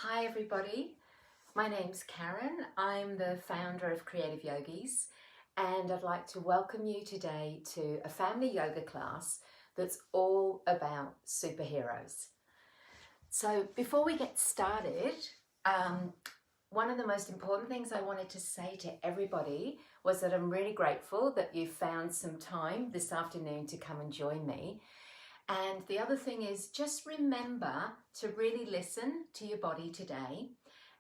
Hi everybody, my name's Karen. I'm the founder of Creative Yogis and I'd like to welcome you today to a family yoga class that's all about superheroes. So before we get started, one of the most important things I wanted to say to everybody was that I'm really grateful that you found some time this afternoon to come and join me. And the other thing is just remember to really listen to your body today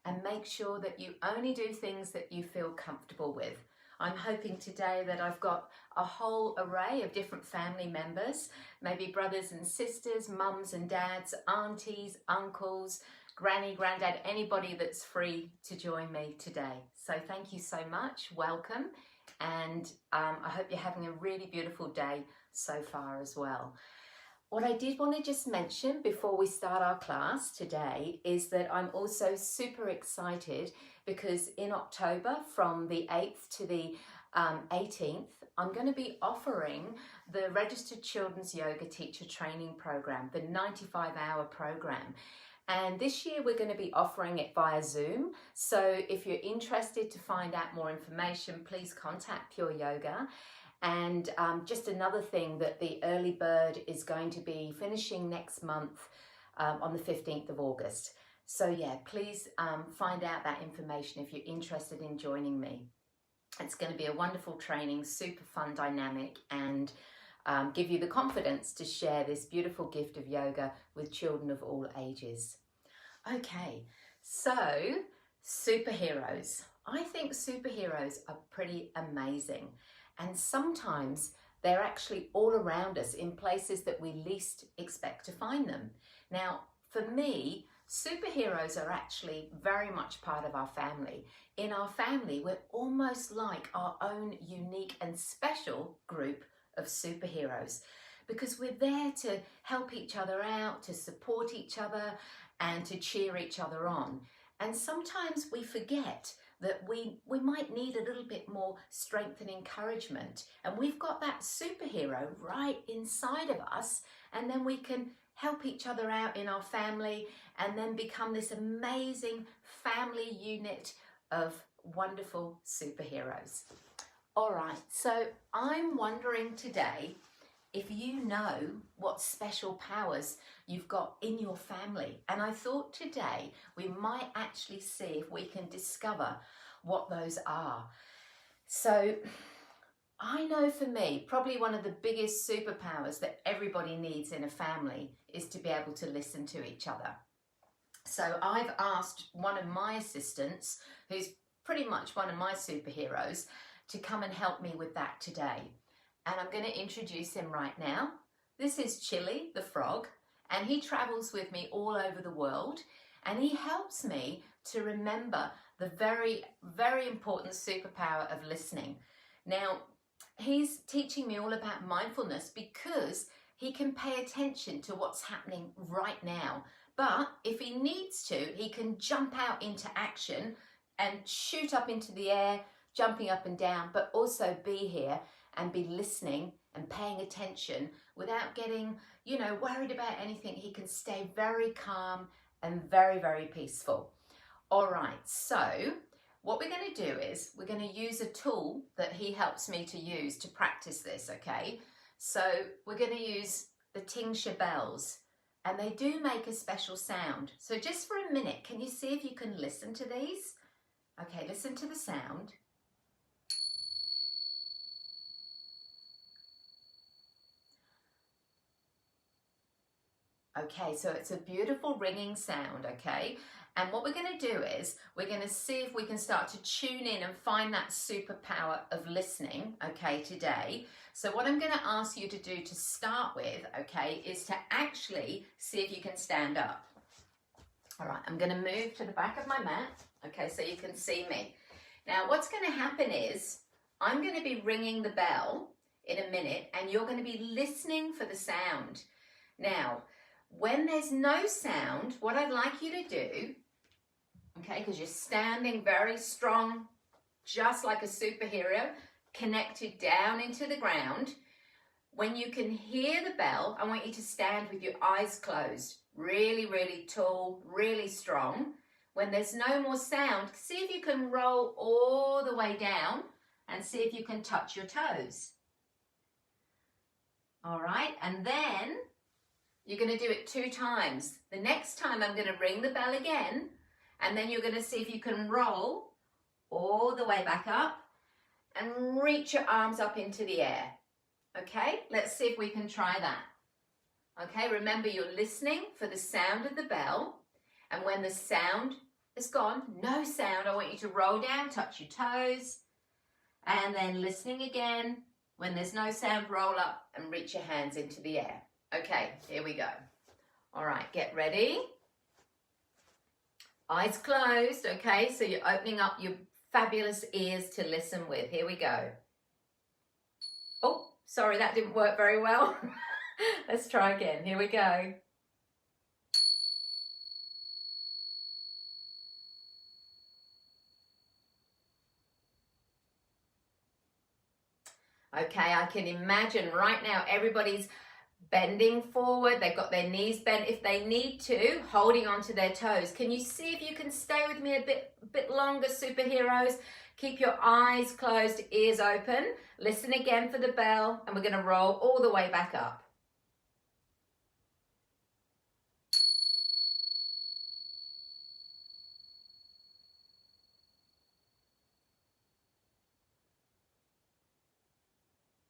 and make sure that you only do things that you feel comfortable with. I'm hoping today that I've got a whole array of different family members, maybe brothers and sisters, mums and dads, aunties, uncles, granny, granddad, anybody that's free to join me today. So thank you so much, welcome, and I hope you're having a really beautiful day so far as well. What I did want to just mention before we start our class today is that I'm also super excited because in October from the 8th to the 18th, I'm going to be offering the Registered Children's Yoga Teacher Training Program, the 95-hour program. And this year we're going to be offering it via Zoom. So if you're interested to find out more information, please contact Pure Yoga. And just another thing that the early bird is going to be finishing next month on the 15th of August. So yeah, please find out that information if you're interested in joining me. It's going to be a wonderful training, super fun, dynamic, and give you the confidence to share this beautiful gift of yoga with children of all ages. Okay, so superheroes. I think superheroes are pretty amazing. And sometimes they're actually all around us in places that we least expect to find them. Now, for me, superheroes are actually very much part of our family. In our family, we're almost like our own unique and special group of superheroes because we're there to help each other out, to support each other, and to cheer each other on. And sometimes we forget that we might need a little bit more strength and encouragement. And we've got that superhero right inside of us, and then we can help each other out in our family and then become this amazing family unit of wonderful superheroes. All right, so I'm wondering today if you know what special powers you've got in your family. And I thought today we might actually see if we can discover what those are. So I know for me, probably one of the biggest superpowers that everybody needs in a family is to be able to listen to each other. So I've asked one of my assistants, who's pretty much one of my superheroes, to come and help me with that today. And I'm going to introduce him right now. This is Chili, the frog, and he travels with me all over the world, and he helps me to remember the very, very important superpower of listening. Now, he's teaching me all about mindfulness because he can pay attention to what's happening right now. But if he needs to, he can jump out into action and shoot up into the air, jumping up and down, but also be here and be listening and paying attention without getting, worried about anything. He can stay very calm and very, very peaceful. All right, so what we're going to do is we're going to use a tool that he helps me to use to practice this, okay? So we're going to use the tingsha bells, and they do make a special sound. So just for a minute, can you see if you can listen to these? Okay, listen to the sound. Okay, so it's a beautiful ringing sound, okay? And what we're going to do is we're going to see if we can start to tune in and find that superpower of listening, okay, today. So what I'm going to ask you to do to start with, okay, is to actually see if you can stand up. All right, I'm going to move to the back of my mat, okay, so you can see me. Now, what's going to happen is I'm going to be ringing the bell in a minute, and you're going to be listening for the sound. Now, when there's no sound, what I'd like you to do, okay, because you're standing very strong, just like a superhero, connected down into the ground. When you can hear the bell, I want you to stand with your eyes closed, really, really tall, really strong. When there's no more sound, see if you can roll all the way down and see if you can touch your toes. All right, and then you're going to do it 2 times. The next time I'm going to ring the bell again, and then you're going to see if you can roll all the way back up and reach your arms up into the air. Okay, let's see if we can try that. Okay, remember you're listening for the sound of the bell, and when the sound is gone, no sound, I want you to roll down, touch your toes, and then listening again. When there's no sound, roll up and reach your hands into the air. Okay, here we go. All right, get ready. Eyes closed, okay? So you're opening up your fabulous ears to listen with. Here we go. Oh, sorry, that didn't work very well. Let's try again. Here we go. Okay, I can imagine right now everybody's bending forward. They've got their knees bent if they need to, holding onto their toes. Can you see if you can stay with me a bit longer, superheroes? Keep your eyes closed, ears open. Listen again for the bell, and we're going to roll all the way back up.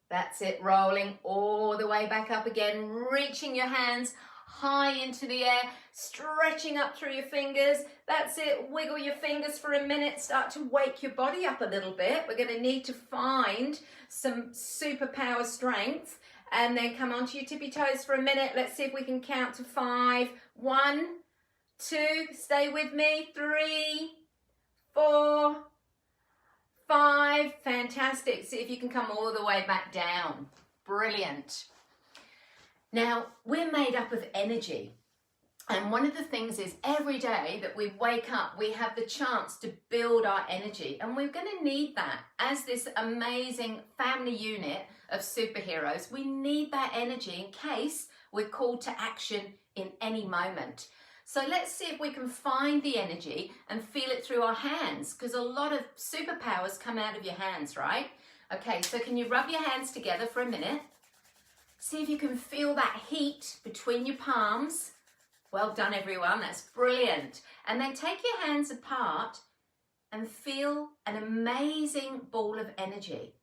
That's it, rolling all the way back up again, reaching your hands high into the air, stretching up through your fingers. That's it, wiggle your fingers for a minute, start to wake your body up a little bit. We're going to need to find some superpower strength, and then come onto your tippy toes for a minute. Let's see if we can count to 5. 1, 2, stay with me, 3, 4, 5, fantastic. See if you can come all the way back down. Brilliant. Now, we're made up of energy. And one of the things is every day that we wake up, we have the chance to build our energy. And we're going to need that as this amazing family unit of superheroes. We need that energy in case we're called to action in any moment. So let's see if we can find the energy and feel it through our hands, because a lot of superpowers come out of your hands, right? Okay, so can you rub your hands together for a minute? See if you can feel that heat between your palms. Well done, everyone. That's brilliant. And then take your hands apart and feel an amazing ball of energy.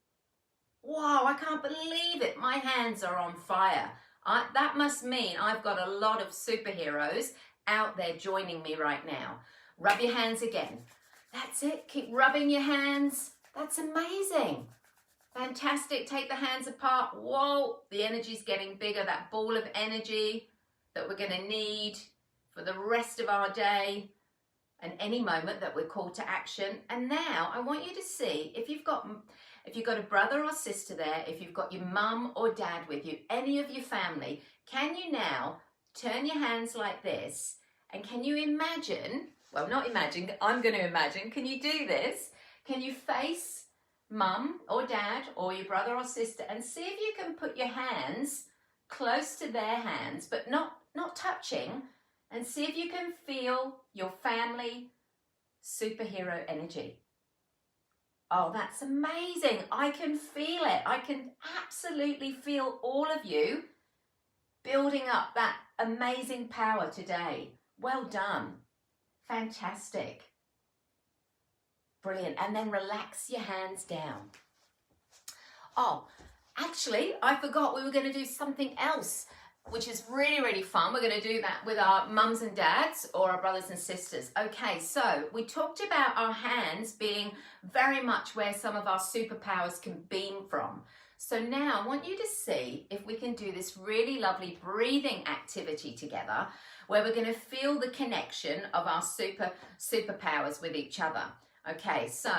Wow, I can't believe it. My hands are on fire. That must mean I've got a lot of superheroes out there joining me right now. Rub your hands again. That's it. Keep rubbing your hands. That's amazing. Fantastic. Take the hands apart. Whoa, the energy's getting bigger. That ball of energy that we're going to need for the rest of our day and any moment that we're called to action. And now I want you to see if you've got a brother or sister there, if you've got your mum or dad with you, any of your family, can you now turn your hands like this, and can you imagine, well, not imagine, I'm going to imagine, can you do this? Can you face mum or dad or your brother or sister and see if you can put your hands close to their hands, but not touching, and see if you can feel your family superhero energy. Oh, that's amazing. I can feel it. I can absolutely feel all of you building up that amazing power today. Well done. Fantastic. Brilliant. And then relax your hands down. Oh, actually, I forgot we were going to do something else, which is really, really fun. We're going to do that with our mums and dads or our brothers and sisters. Okay, so we talked about our hands being very much where some of our superpowers can beam from. So now I want you to see if we can do this really lovely breathing activity together, where we're going to feel the connection of our superpowers with each other. Okay, so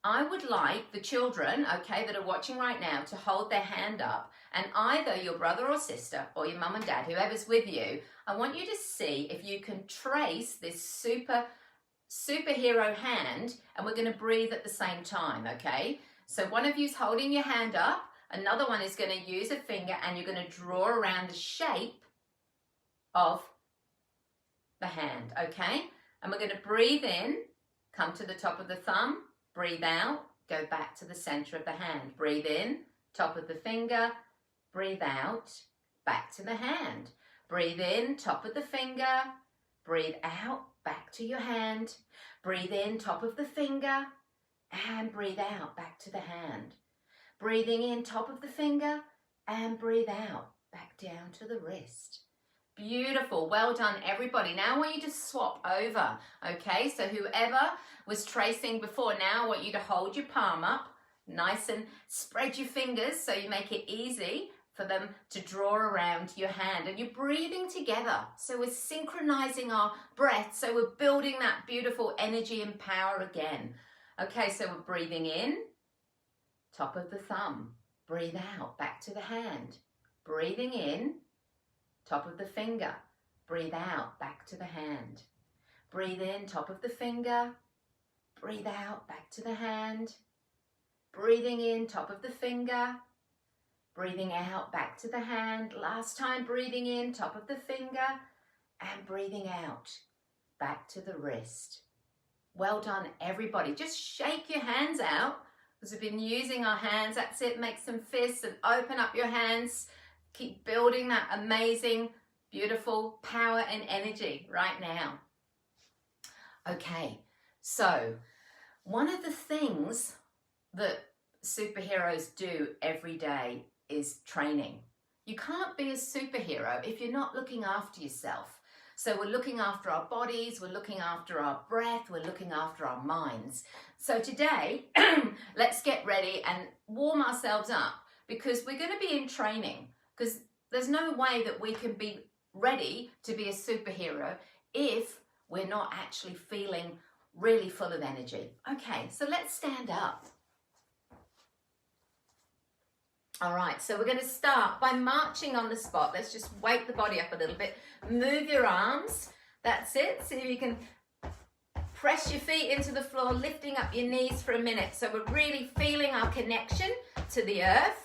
I would like the children, okay, that are watching right now to hold their hand up, and either your brother or sister or your mum and dad, whoever's with you, I want you to see if you can trace this superhero hand, and we're going to breathe at the same time, okay? So one of you's holding your hand up, another one is going to use a finger, and you're going to draw around the shape of the hand, okay? And we're going to breathe in, come to the top of the thumb, breathe out, go back to the center of the hand. Breathe in, top of the finger, breathe out, back to the hand. Breathe in, top of the finger, breathe out, back to your hand. Breathe in, top of the finger, and breathe out, back to the hand. Breathing in, top of the finger, and breathe out, back down to the wrist. Beautiful. Well done, everybody. Now I want you to swap over, okay? So whoever was tracing before, now I want you to hold your palm up, nice, and spread your fingers so you make it easy for them to draw around your hand. And you're breathing together. So we're synchronizing our breath. So we're building that beautiful energy and power again. Okay, so we're breathing in, top of the thumb. Breathe out, back to the hand. Breathing in, top of the finger. Breathe out, back to the hand. Breathe in, top of the finger. Breathe out, back to the hand. Breathing in, top of the finger. Breathing out, back to the hand. Last time, breathing in, top of the finger. And breathing out, back to the wrist. Well done, everybody. Just shake your hands out, because we've been using our hands. That's it. Make some fists and open up your hands. Keep building that amazing, beautiful power and energy right now. Okay, so one of the things that superheroes do every day is training. You can't be a superhero if you're not looking after yourself. So we're looking after our bodies, we're looking after our breath, we're looking after our minds. So today, let's get ready and warm ourselves up, because we're going to be in training. Because there's no way that we can be ready to be a superhero if we're not actually feeling really full of energy. Okay, so let's stand up. All right, so we're going to start by marching on the spot. Let's just wake the body up a little bit. Move your arms. That's it. So you can press your feet into the floor, lifting up your knees for a minute. So we're really feeling our connection to the earth.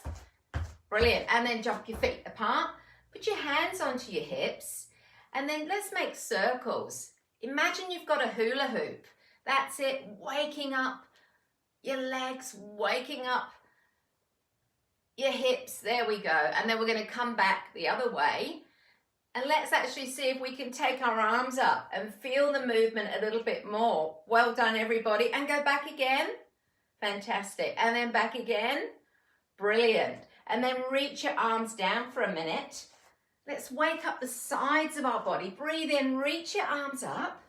Brilliant. And then jump your feet apart. Put your hands onto your hips. And then let's make circles. Imagine you've got a hula hoop. That's it. Waking up your legs, waking up your hips. There we go. And then we're going to come back the other way. And let's actually see if we can take our arms up and feel the movement a little bit more. Well done, everybody. And go back again. Fantastic. And then back again. Brilliant. And then reach your arms down for a minute. Let's wake up the sides of our body. Breathe in, reach your arms up.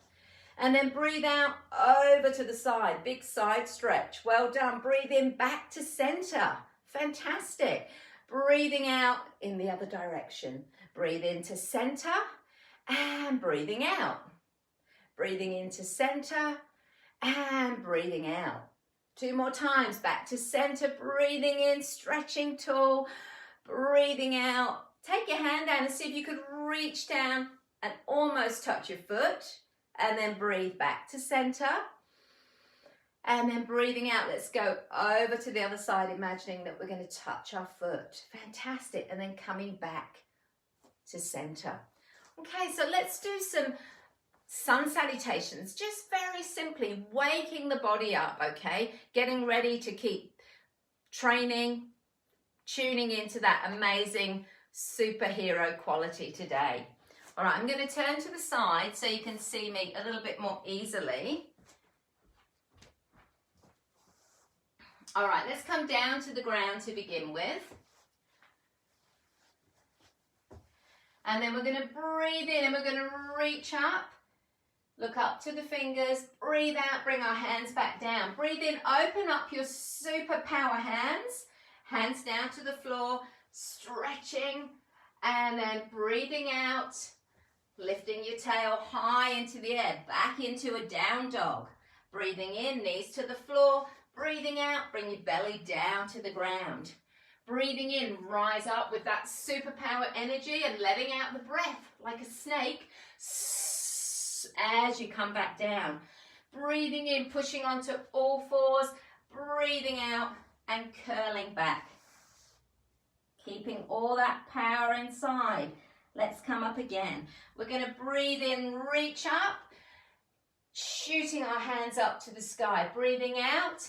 And then breathe out over to the side. Big side stretch. Well done. Breathe in back to center. Fantastic. Breathing out in the other direction. Breathe into center and breathing out. Breathing into center and breathing out. 2 more times. Back to center. Breathing in, stretching tall. Breathing out. Take your hand down and see if you could reach down and almost touch your foot. And then breathe back to center. And then breathing out, let's go over to the other side, imagining that we're going to touch our foot. Fantastic. And then coming back to center. Okay, so let's do some sun salutations. Just very simply waking the body up, okay? Getting ready to keep training, tuning into that amazing superhero quality today. All right, I'm going to turn to the side so you can see me a little bit more easily. All right, let's come down to the ground to begin with. And then we're going to breathe in and we're going to reach up. Look up to the fingers. Breathe out, bring our hands back down. Breathe in, open up your superpower hands. Hands down to the floor, stretching. And then breathing out, lifting your tail high into the air, back into a down dog. Breathing in, knees to the floor. Breathing out, bring your belly down to the ground. Breathing in, rise up with that superpower energy and letting out the breath like a snake as you come back down. Breathing in, pushing onto all fours. Breathing out and curling back. Keeping all that power inside. Let's come up again. We're going to breathe in, reach up. shooting our hands up to the sky. Breathing out,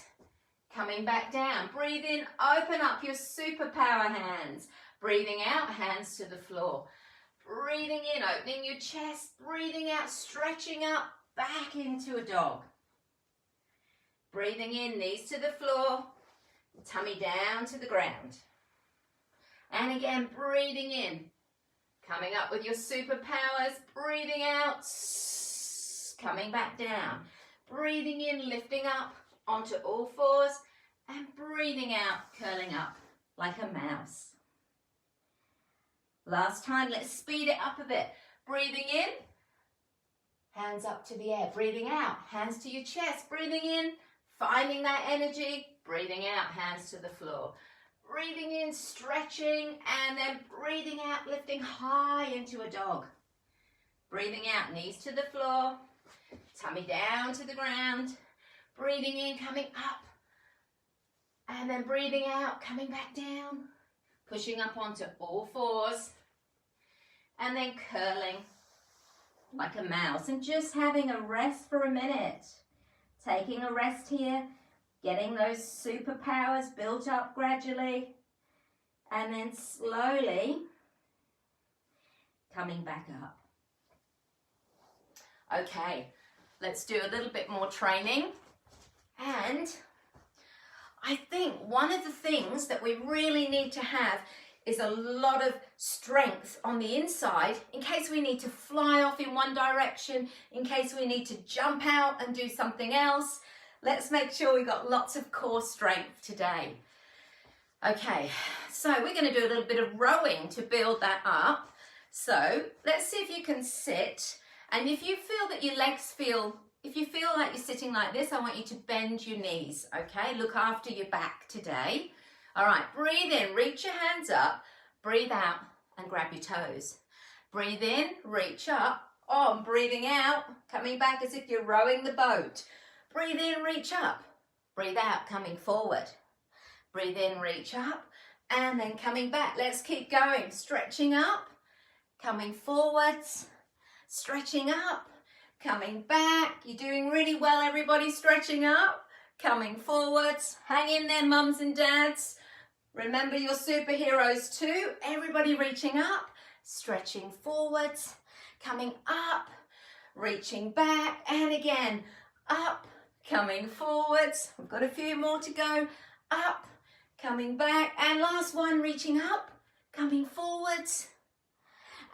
coming back down. Breathe in, open up your superpower hands. Breathing out, hands to the floor. Breathing in, opening your chest. Breathing out, stretching up, back into a dog. Breathing in, knees to the floor, tummy down to the ground. And again, breathing in, coming up with your superpowers. Breathing out, coming back down. Breathing in, lifting up onto all fours. And breathing out, curling up like a mouse. Last time, let's speed it up a bit. Breathing in, hands up to the air. Breathing out, hands to your chest. Breathing in, finding that energy. Breathing out, hands to the floor. Breathing in, stretching, and then breathing out, lifting high into a dog. Breathing out, knees to the floor, tummy down to the ground. Breathing in, coming up, and then breathing out, coming back down. Pushing up onto all fours, and then curling like a mouse, and just having a rest for a minute. Taking a rest here, getting those superpowers built up gradually, and then slowly coming back up. Okay, let's do a little bit more training. And I think one of the things that we really need to have is a lot of strength on the inside in case we need to fly off in one direction, in case we need to jump out and do something else. Let's make sure we got lots of core strength today. Okay, so we're going to do a little bit of rowing to build that up. So let's see if you can sit. And if you feel that your legs if you feel like you're sitting like this, I want you to bend your knees, okay? Look after your back today. All right, breathe in, reach your hands up. Breathe out and grab your toes. Breathe in, reach up. Oh, and breathing out, coming back as if you're rowing the boat. Breathe in, reach up. Breathe out, coming forward. Breathe in, reach up, and then coming back. Let's keep going. Stretching up, coming forwards, stretching up, coming back. You're doing really well, everybody. Stretching up, coming forwards. Hang in there, mums and dads. Remember your superheroes too. Everybody reaching up, stretching forwards, coming up, reaching back, and again, up, coming forwards. We've got a few more to go. Up, coming back, and last one, reaching up, coming forwards,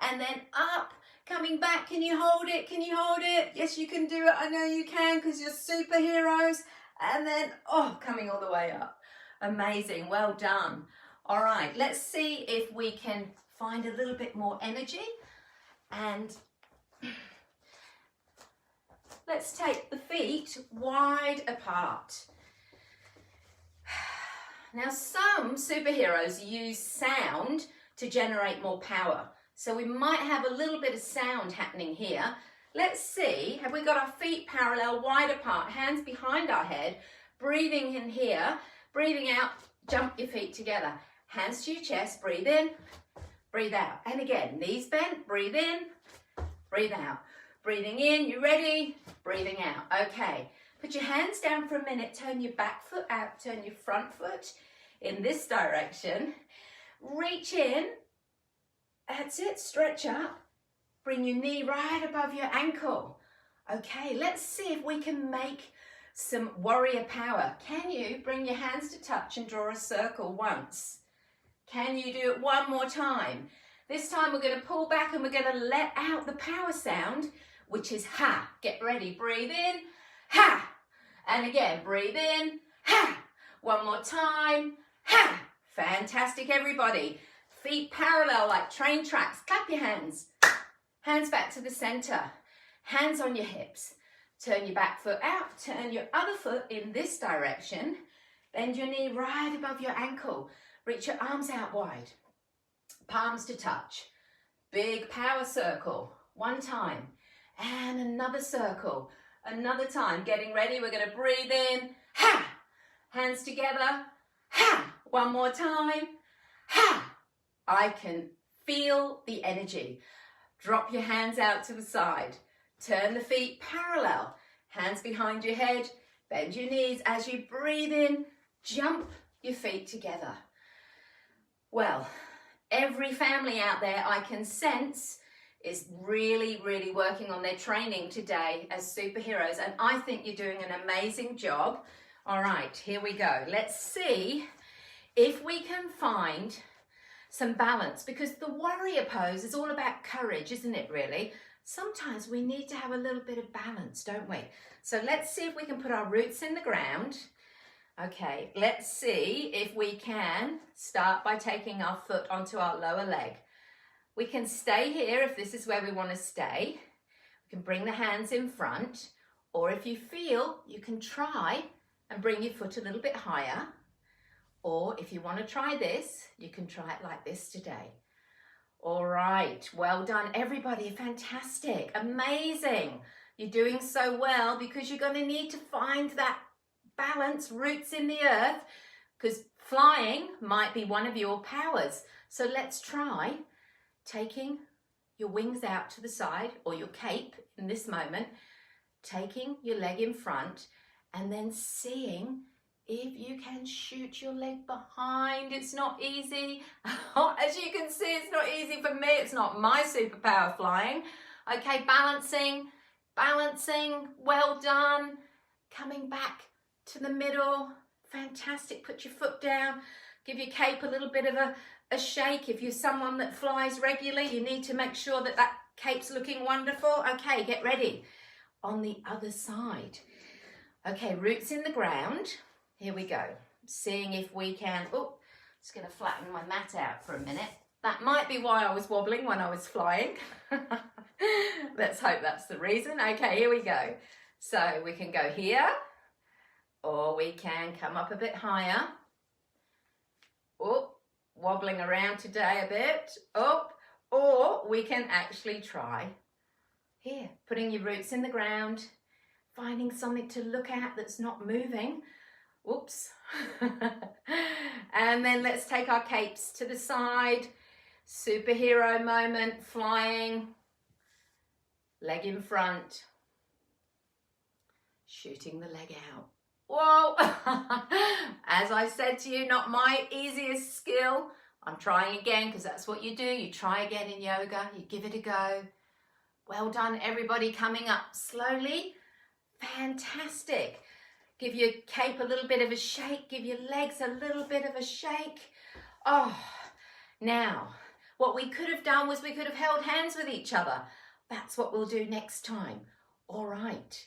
and then up, coming back. Can you hold it? Can you hold it? Yes, you can do it. I know you can because you're superheroes. And then, oh, coming all the way up. Amazing. Well done. All right, let's see if we can find a little bit more energy. And let's take the feet wide apart. Now, some superheroes use sound to generate more power. So we might have a little bit of sound happening here. Let's see, have we got our feet parallel, wide apart, hands behind our head, breathing in here, breathing out, jump your feet together. Hands to your chest, breathe in, breathe out. And again, knees bent, breathe in, breathe out. Breathing in, you ready? Breathing out. Okay, put your hands down for a minute, turn your back foot out, turn your front foot in this direction. Reach in, that's it, stretch up. Bring your knee right above your ankle. Okay, let's see if we can make some warrior power. Can you bring your hands to touch and draw a circle once? Can you do it one more time? This time we're going to pull back and we're going to let out the power sound, which is ha. Get ready, breathe in, ha. And again, breathe in, ha. One more time, ha. Fantastic, everybody. Feet parallel like train tracks. Clap your hands. Hands back to the center. Hands on your hips. Turn your back foot out. Turn your other foot in this direction. Bend your knee right above your ankle. Reach your arms out wide. Palms to touch. Big power circle. One time. And another circle. Another time. Getting ready. We're going to breathe in. Ha! Hands together. Ha! One more time. Ha! I can feel the energy. Drop your hands out to the side. Turn the feet parallel. Hands behind your head, bend your knees. As you breathe in, jump your feet together. Well, every family out there I can sense is really, really working on their training today as superheroes, and I think you're doing an amazing job. All right, here we go. Let's see if we can find some balance, because the warrior pose is all about courage, isn't it, really? Sometimes we need to have a little bit of balance, don't we? So let's see if we can put our roots in the ground. Okay, let's see if we can start by taking our foot onto our lower leg. We can stay here if this is where we want to stay. We can bring the hands in front, or if you feel, you can try and bring your foot a little bit higher. Or if you want to try this, you can try it like this today. All right, well done everybody, fantastic, amazing. You're doing so well, because you're going to need to find that balance, roots in the earth, because flying might be one of your powers. So let's try taking your wings out to the side, or your cape in this moment, taking your leg in front, and then seeing if you can shoot your leg behind. It's not easy. As you can see, it's not easy for me. It's not my superpower, flying. Okay, balancing, well done. Coming back to the middle, fantastic. Put your foot down, give your cape a little bit of a shake. If you're someone that flies regularly, you need to make sure that that cape's looking wonderful. Okay, get ready. On the other side. Okay, roots in the ground. Here we go. Seeing if we can, just gonna flatten my mat out for a minute. That might be why I was wobbling when I was flying. Let's hope that's the reason. Okay, here we go. So we can go here, or we can come up a bit higher. Wobbling around today a bit. Or we can actually try here, putting your roots in the ground, finding something to look at that's not moving. Whoops. And then let's take our capes to the side. Superhero moment, flying. Leg in front. Shooting the leg out. Whoa! As I said to you, not my easiest skill. I'm trying again, because that's what you do. You try again in yoga. You give it a go. Well done, everybody. Coming up slowly. Fantastic. Give your cape a little bit of a shake. Give your legs a little bit of a shake. Now, what we could have done was we could have held hands with each other. That's what we'll do next time. All right.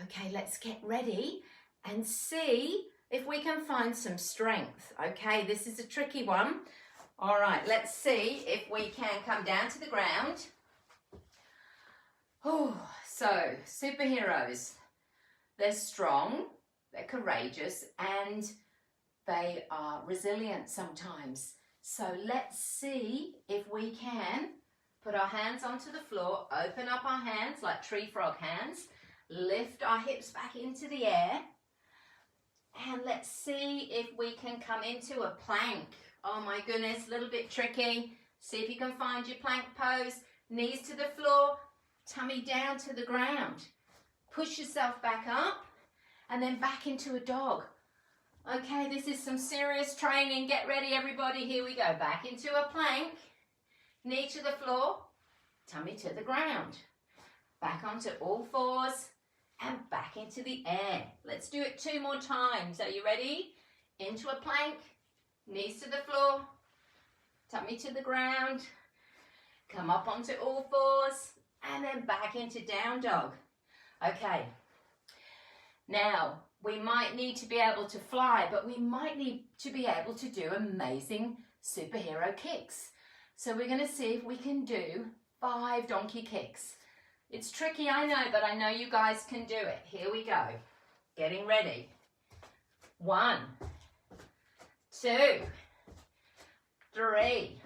Okay, let's get ready and see if we can find some strength. Okay, this is a tricky one. All right, let's see if we can come down to the ground. So, superheroes. They're strong. They're courageous, and they are resilient sometimes. So let's see if we can put our hands onto the floor, open up our hands like tree frog hands, lift our hips back into the air, and let's see if we can come into a plank. Oh my goodness, a little bit tricky. See if you can find your plank pose. Knees to the floor, tummy down to the ground. Push yourself back up. And then back into a dog. Okay, this is some serious training. Get ready, everybody. Here we go. Back into a plank. Knee to the floor. Tummy to the ground. Back onto all fours. And back into the air. Let's do it 2 more times. Are you ready? Into a plank. Knees to the floor. Tummy to the ground. Come up onto all fours. And then back into down dog. Okay. Now, we might need to be able to fly, but we might need to be able to do amazing superhero kicks. So we're going to see if we can do 5 donkey kicks. It's tricky, I know, but I know you guys can do it. Here we go. Getting ready. 1, 2, 3,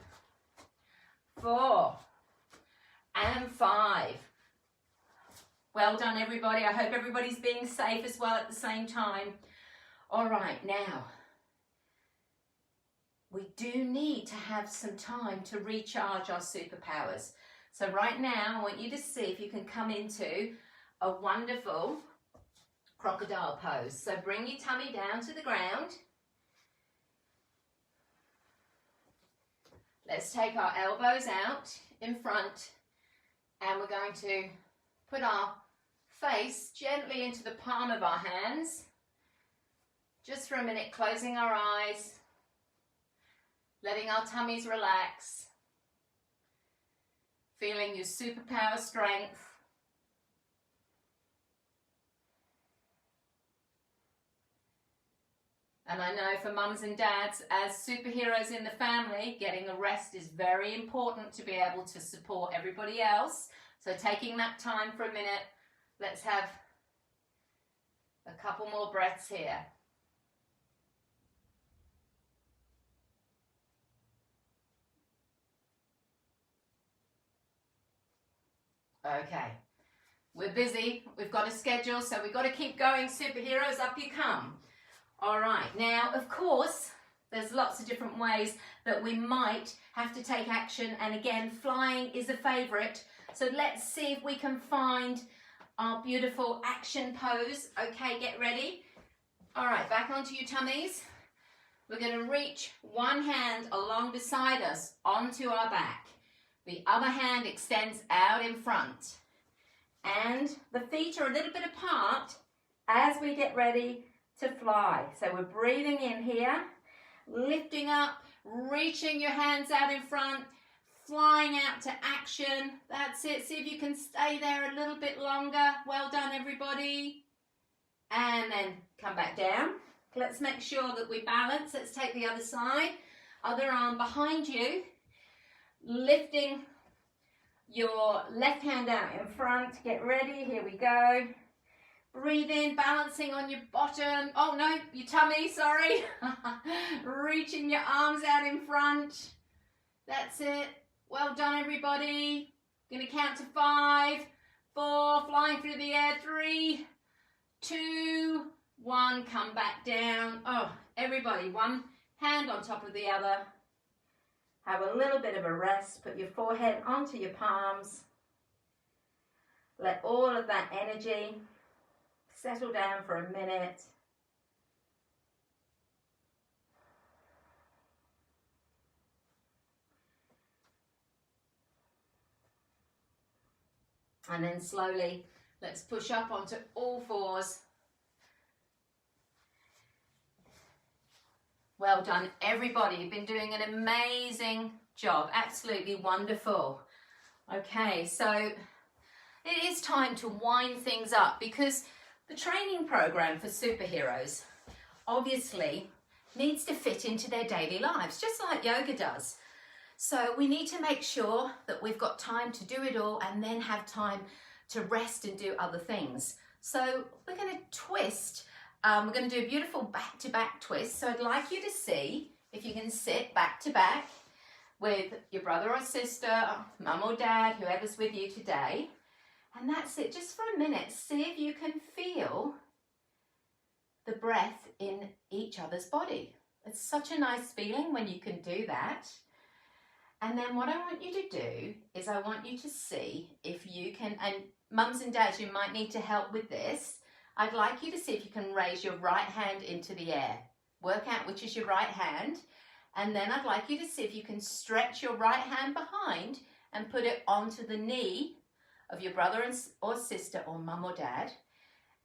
4, and 5. Well done, everybody. I hope everybody's being safe as well at the same time. All right, now, we do need to have some time to recharge our superpowers. So right now, I want you to see if you can come into a wonderful crocodile pose. So bring your tummy down to the ground. Let's take our elbows out in front, and we're going to put our face gently into the palm of our hands. Just for a minute, closing our eyes, letting our tummies relax, feeling your superpower strength. And I know for mums and dads, as superheroes in the family, getting a rest is very important to be able to support everybody else. So taking that time for a minute, let's have a couple more breaths here. Okay, we're busy, we've got a schedule, so we've got to keep going. Superheroes, up you come. All right, now, of course, there's lots of different ways that we might have to take action. And again, flying is a favorite. So let's see if we can find our beautiful action pose. Okay, get ready. All right, back onto your tummies. We're going to reach one hand along beside us onto our back. The other hand extends out in front. And the feet are a little bit apart as we get ready to fly. So we're breathing in here, lifting up, reaching your hands out in front, flying out to action. That's it. See if you can stay there a little bit longer. Well done, everybody. And then come back down. Let's make sure that we balance. Let's take the other side. Other arm behind you. Lifting your left hand out in front. Get ready. Here we go. Breathe in, balancing on your bottom. Oh no, your tummy, sorry. Reaching your arms out in front. That's it. Well done, everybody. Gonna count to 5, 4, flying through the air. 3, 2, 1. Come back down. Oh, everybody, one hand on top of the other. Have a little bit of a rest. Put your forehead onto your palms. Let all of that energy settle down for a minute. And then slowly, let's push up onto all fours. Well done, everybody. You've been doing an amazing job. Absolutely wonderful. Okay, so it is time to wind things up, because the training program for superheroes obviously needs to fit into their daily lives, just like yoga does. So we need to make sure that we've got time to do it all and then have time to rest and do other things. So we're going to twist. We're going to do a beautiful back-to-back twist. So I'd like you to see if you can sit back-to-back with your brother or sister, mum or dad, whoever's with you today. And that's it, just for a minute. See if you can feel the breath in each other's body. It's such a nice feeling when you can do that. And then what I want you to do is I want you to see if you can, and mums and dads, you might need to help with this. I'd like you to see if you can raise your right hand into the air. Work out which is your right hand. And then I'd like you to see if you can stretch your right hand behind and put it onto the knee of your brother or sister or mum or dad,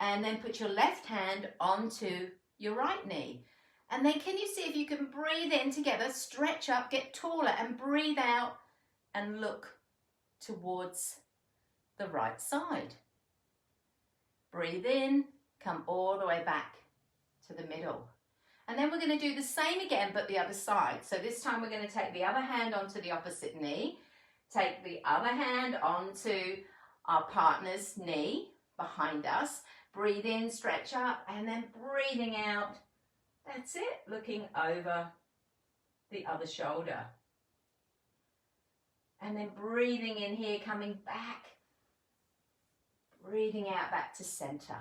and then put your left hand onto your right knee. And then can you see if you can breathe in together, stretch up, get taller, and breathe out and look towards the right side. Breathe in, come all the way back to the middle. And then we're going to do the same again, but the other side. So this time we're going to take the other hand onto the opposite knee, take the other hand onto our partner's knee behind us. Breathe in, stretch up, and then breathing out. That's it, looking over the other shoulder. And then breathing in here, coming back. Breathing out back to center.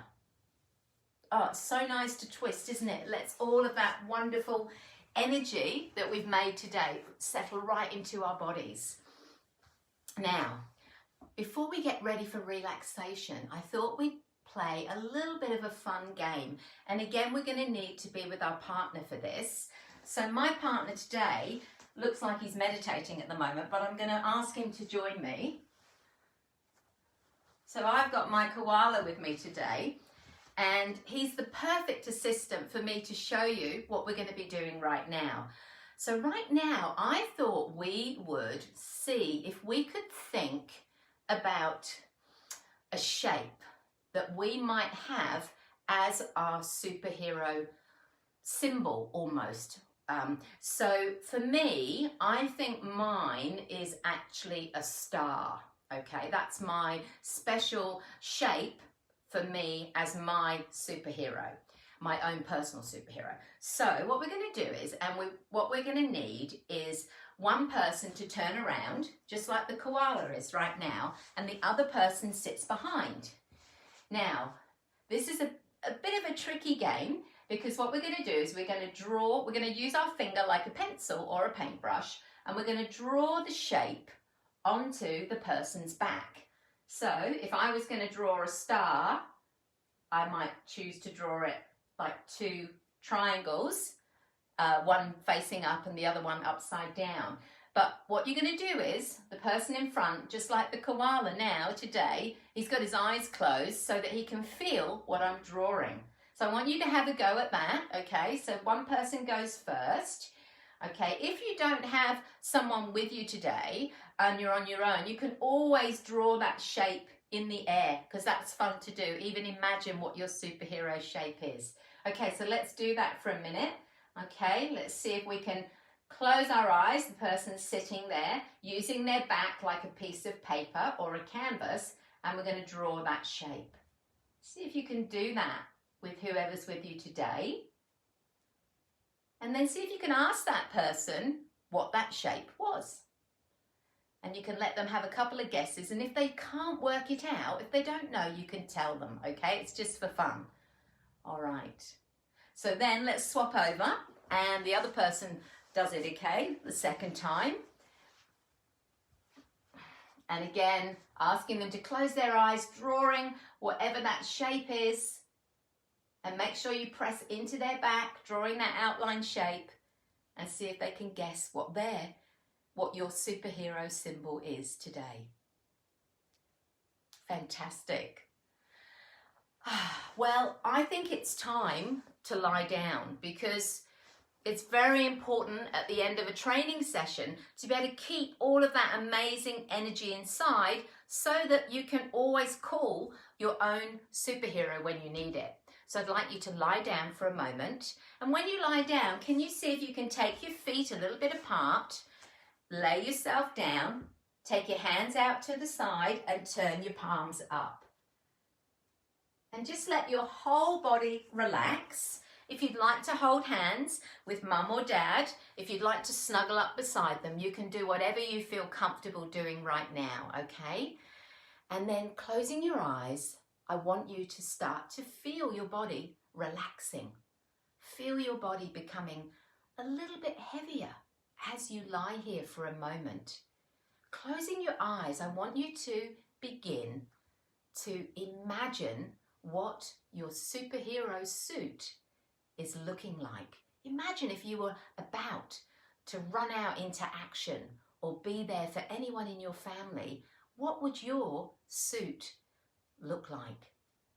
Oh, it's so nice to twist, isn't it? Let's all of that wonderful energy that we've made today settle right into our bodies. Now, before we get ready for relaxation, I thought we'd play a little bit of a fun game. And again, we're going to need to be with our partner for this. So my partner today looks like he's meditating at the moment, but I'm going to ask him to join me. So I've got my koala with me today, and he's the perfect assistant for me to show you what we're going to be doing right now. So right now, I thought we would see if we could think about a shape that we might have as our superhero symbol almost. So for me, I think mine is actually a star. Okay, that's my special shape for me as my superhero, my own personal superhero. So what we're going to do is, what we're going to need is one person to turn around, just like the koala is right now, and the other person sits behind. Now, this is a bit of a tricky game, because what we're going to do is we're going to use our finger like a pencil or a paintbrush, and we're going to draw the shape onto the person's back. So if I was going to draw a star, I might choose to draw it like two triangles, one facing up and the other one upside down. But what you're going to do is, the person in front, just like the koala now today, he's got his eyes closed so that he can feel what I'm drawing. So I want you to have a go at that, okay? So one person goes first, okay? If you don't have someone with you today and you're on your own, you can always draw that shape in the air, because that's fun to do. Even imagine what your superhero shape is. Okay, so let's do that for a minute. Okay, let's see if we can close our eyes. The person's sitting there using their back like a piece of paper or a canvas, and we're going to draw that shape. See if you can do that with whoever's with you today. And then see if you can ask that person what that shape was. And you can let them have a couple of guesses, and if they can't work it out, if they don't know, you can tell them, okay? It's just for fun. All right. So then let's swap over, and the other person does it, okay, the second time. And again, asking them to close their eyes, drawing whatever that shape is, and make sure you press into their back, drawing that outline shape, and see if they can guess what your superhero symbol is today. Fantastic. Well, I think it's time to lie down, because it's very important at the end of a training session to be able to keep all of that amazing energy inside, so that you can always call your own superhero when you need it. So I'd like you to lie down for a moment. And when you lie down, can you see if you can take your feet a little bit apart, lay yourself down, take your hands out to the side and turn your palms up. And just let your whole body relax. If you'd like to hold hands with mum or dad, if you'd like to snuggle up beside them, you can do whatever you feel comfortable doing right now, okay? And then closing your eyes, I want you to start to feel your body relaxing. Feel your body becoming a little bit heavier as you lie here for a moment. Closing your eyes, I want you to begin to imagine what your superhero suit is looking like. Imagine if you were about to run out into action or be there for anyone in your family. What would your suit look like?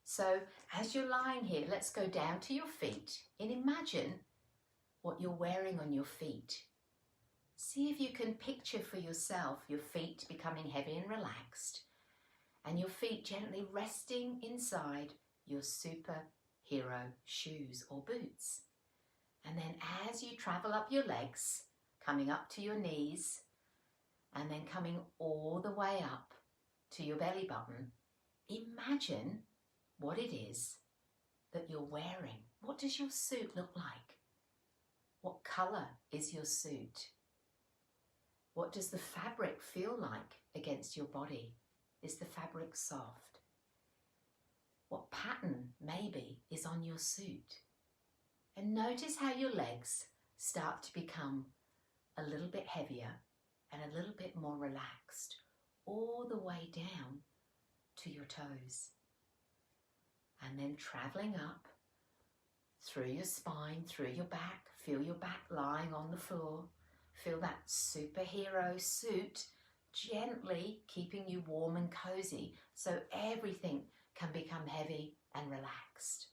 So as you're lying here, let's go down to your feet and imagine what you're wearing on your feet. See if you can picture for yourself your feet becoming heavy and relaxed, and your feet gently resting inside your superhero shoes or boots. And then as you travel up your legs, coming up to your knees, and then coming all the way up to your belly button, imagine what it is that you're wearing. What does your suit look like? What colour is your suit? What does the fabric feel like against your body? Is the fabric soft? What pattern maybe is on your suit? And notice how your legs start to become a little bit heavier and a little bit more relaxed, all the way down to your toes. and then traveling up through your spine, through your back. Feel your back lying on the floor. Feel that superhero suit gently keeping you warm and cozy so everything can become heavy and relaxed.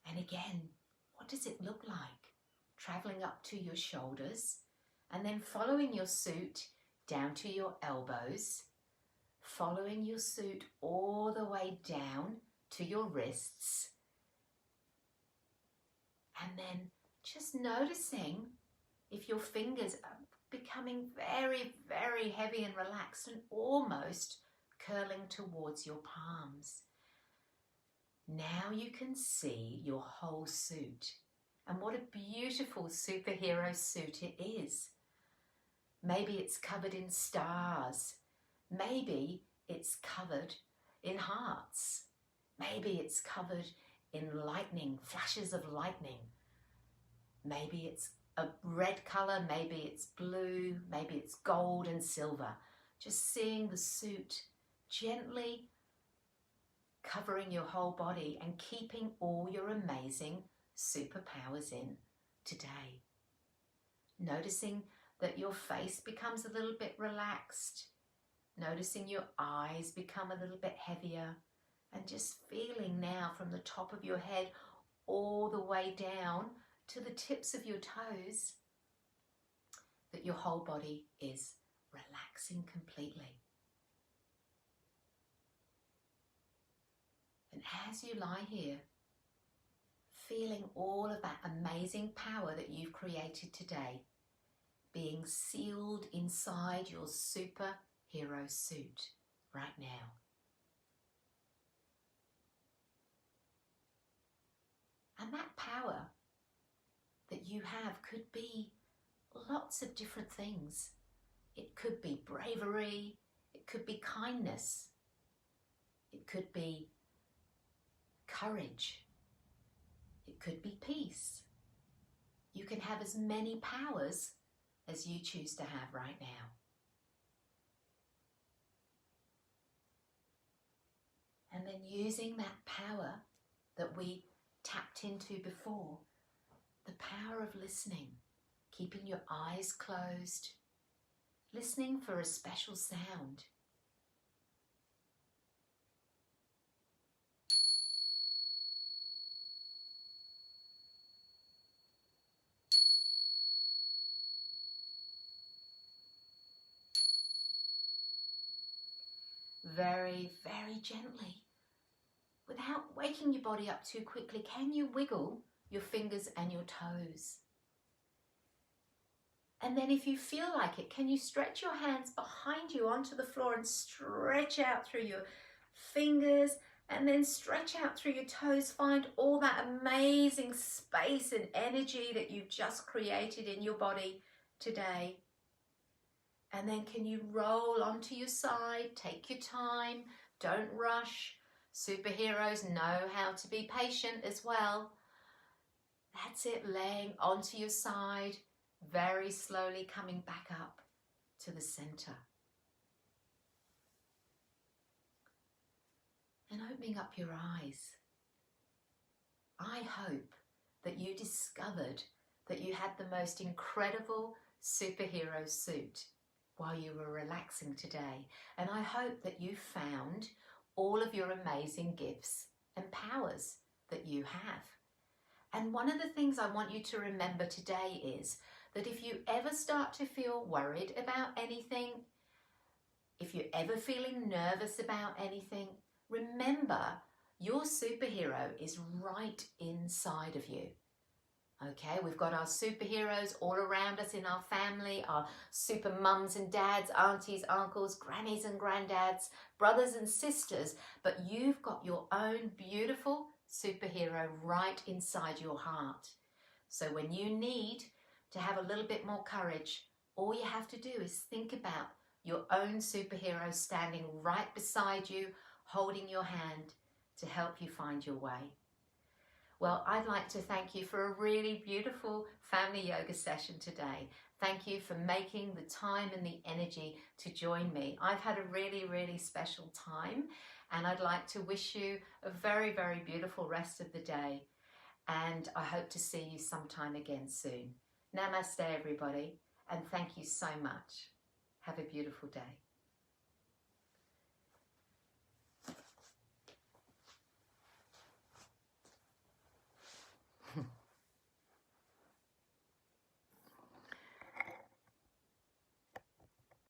And again, what does it look like? Traveling up to your shoulders and then following your suit down to your elbows, following your suit all the way down to your wrists, and then just noticing if your fingers are becoming very, very heavy and relaxed and almost curling towards your palms. Now you can see your whole suit, and what a beautiful superhero suit it is. Maybe it's covered in stars. Maybe it's covered in hearts. Maybe it's covered in lightning, flashes of lightning. Maybe it's a red colour, maybe it's blue, maybe it's gold and silver. Just seeing the suit gently covering your whole body and keeping all your amazing superpowers in today. Noticing that your face becomes a little bit relaxed. Noticing your eyes become a little bit heavier. And just feeling now from the top of your head all the way down to the tips of your toes that your whole body is relaxing completely. And as you lie here, feeling all of that amazing power that you've created today being sealed inside your superhero suit right now. And that power that you have could be lots of different things. It could be bravery, it could be kindness, it could be courage, it could be peace. You can have as many powers as you choose to have right now. And then using that power that we tapped into before, the power of listening, keeping your eyes closed, listening for a special sound. Very, very gently, without waking your body up too quickly, can you wiggle your fingers and your toes? And then if you feel like it, can you stretch your hands behind you onto the floor and stretch out through your fingers and then stretch out through your toes. Find all that amazing space and energy that you've just created in your body today. And then can you roll onto your side? Take your time, don't rush. Superheroes know how to be patient as well. That's it, laying onto your side, very slowly coming back up to the center. And opening up your eyes. I hope that you discovered that you had the most incredible superhero suit while you were relaxing today. And I hope that you found all of your amazing gifts and powers that you have. And one of the things I want you to remember today is that if you ever start to feel worried about anything, if you're ever feeling nervous about anything, remember your superhero is right inside of you. Okay, we've got our superheroes all around us in our family, our super mums and dads, aunties, uncles, grannies and granddads, brothers and sisters, but you've got your own beautiful superhero right inside your heart. So when you need to have a little bit more courage, all you have to do is think about your own superhero standing right beside you, holding your hand to help you find your way. Well, I'd like to thank you for a really beautiful family yoga session today. Thank you for making the time and the energy to join me. I've had a really, really special time, and I'd like to wish you a very, very beautiful rest of the day. And I hope to see you sometime again soon. Namaste, everybody, and thank you so much. Have a beautiful day.